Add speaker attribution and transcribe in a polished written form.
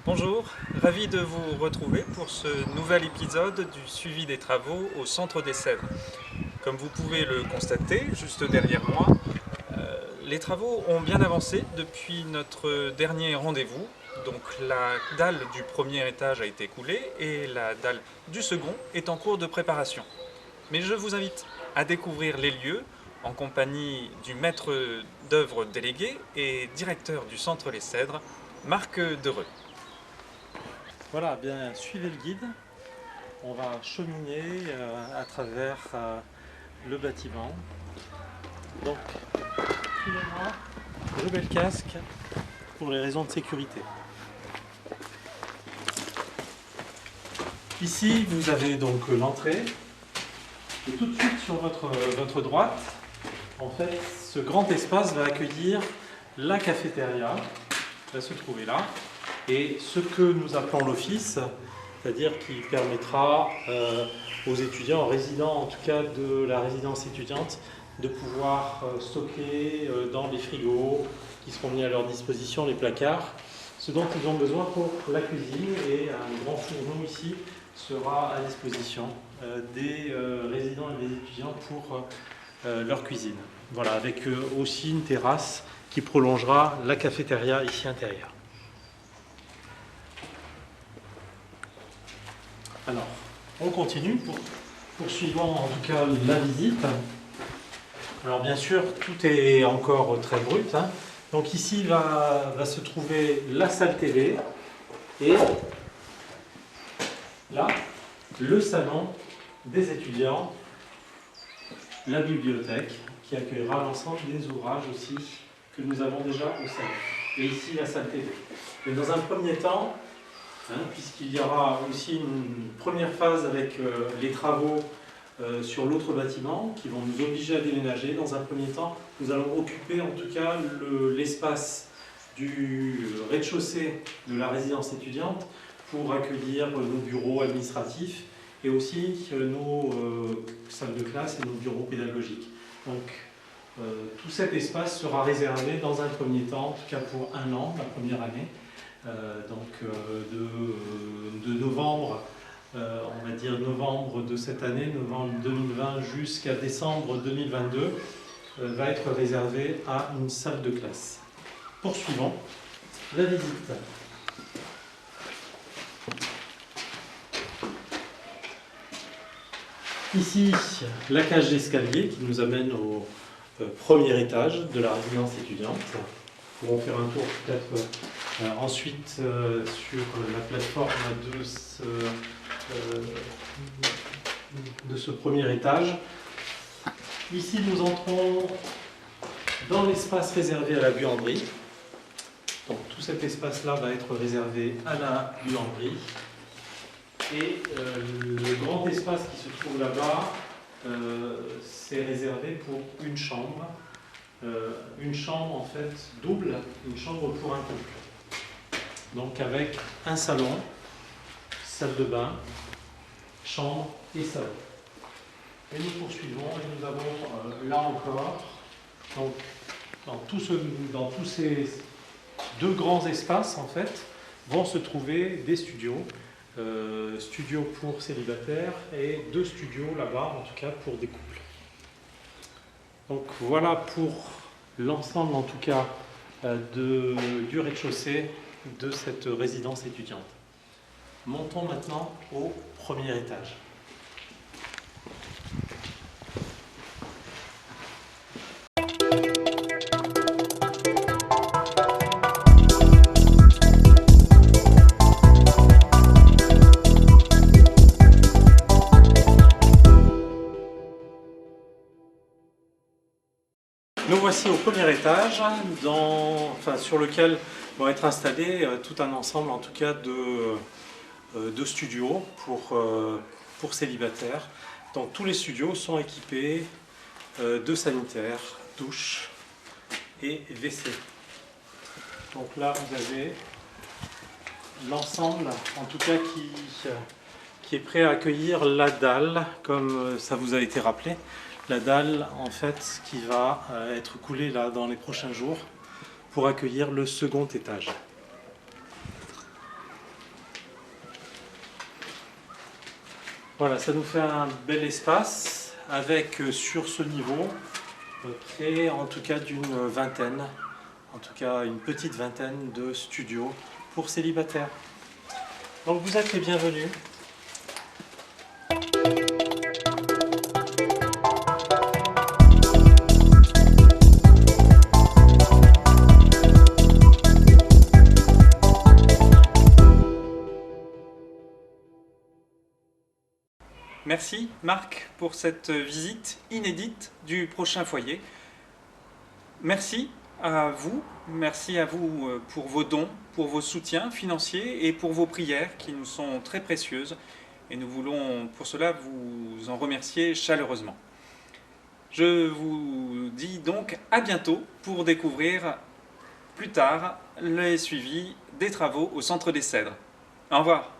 Speaker 1: Bonjour, ravi de vous retrouver pour ce nouvel épisode du suivi des travaux au Centre des Cèdres. Comme vous pouvez le constater, juste derrière moi, les travaux ont bien avancé depuis notre dernier rendez-vous. Donc la dalle du premier étage a été coulée et la dalle du second est en cours de préparation. Mais je vous invite à découvrir les lieux en compagnie du maître d'œuvre délégué et directeur du Centre Les Cèdres, Marc Dereux. Voilà, bien suivez le guide. On va cheminer à travers le bâtiment. Donc, suivez-moi, je mets le casque pour les raisons de sécurité. Ici, vous avez donc l'entrée. Et tout de suite sur votre droite, en fait, ce grand espace va accueillir la cafétéria, qui va se trouver là, et ce que nous appelons l'office, c'est-à-dire qui permettra aux étudiants, aux résidents en tout cas de la résidence étudiante, de pouvoir stocker dans les frigos qui seront mis à leur disposition, les placards, ce dont ils ont besoin pour la cuisine, et un grand fourneau ici sera à disposition des résidents et des étudiants pour leur cuisine. Voilà, avec aussi une terrasse qui prolongera la cafétéria ici intérieure. Alors, on continue, poursuivant en tout cas la visite. Alors bien sûr, tout est encore très brut, hein. Donc ici va se trouver la salle télé et là, le salon des étudiants, la bibliothèque qui accueillera l'ensemble des ouvrages aussi que nous avons déjà au salon. Et ici la salle télé. Mais dans un premier temps, puisqu'il y aura aussi une première phase avec les travaux sur l'autre bâtiment qui vont nous obliger à déménager. Dans un premier temps, nous allons occuper en tout cas l'espace du rez-de-chaussée de la résidence étudiante pour accueillir nos bureaux administratifs et aussi nos salles de classe et nos bureaux pédagogiques. Donc tout cet espace sera réservé dans un premier temps, en tout cas pour un an, la première année, de novembre, on va dire novembre de cette année, novembre 2020 jusqu'à décembre 2022, va être réservé à une salle de classe. Poursuivons la visite. Ici, la cage d'escalier qui nous amène au premier étage de la résidence étudiante. Nous pourrons faire un tour peut-être ensuite sur la plateforme de ce premier étage. Ici, nous entrons dans l'espace réservé à la buanderie. Donc tout cet espace-là va être réservé à la buanderie. Et le grand espace qui se trouve là-bas, c'est réservé pour une chambre. Une chambre en fait double, une chambre pour un couple. Donc avec un salon, salle de bain, chambre et salon. Et nous poursuivons et nous avons là encore, donc, dans tous ces deux grands espaces en fait, vont se trouver des studios. Studios pour célibataires et 2 studios là-bas, en tout cas pour des couples. Donc voilà pour l'ensemble en tout cas du rez-de-chaussée de cette résidence étudiante. Montons maintenant au premier étage. Nous voici au premier étage, sur lequel vont être installés tout un ensemble en tout cas de studios pour célibataires. Donc tous les studios sont équipés de sanitaires, douches et WC. Donc là vous avez l'ensemble en tout cas qui est prêt à accueillir la dalle comme ça vous a été rappelé. La dalle en fait qui va être coulée là dans les prochains jours pour accueillir le second étage. Voilà, ça nous fait un bel espace avec sur ce niveau près en tout cas d'une vingtaine, en tout cas une petite vingtaine de studios pour célibataires. Donc vous êtes les bienvenus.
Speaker 2: Merci Marc pour cette visite inédite du prochain foyer. Merci à vous pour vos dons, pour vos soutiens financiers et pour vos prières qui nous sont très précieuses et nous voulons pour cela vous en remercier chaleureusement. Je vous dis donc à bientôt pour découvrir plus tard les suivis des travaux au Centre des Cèdres. Au revoir.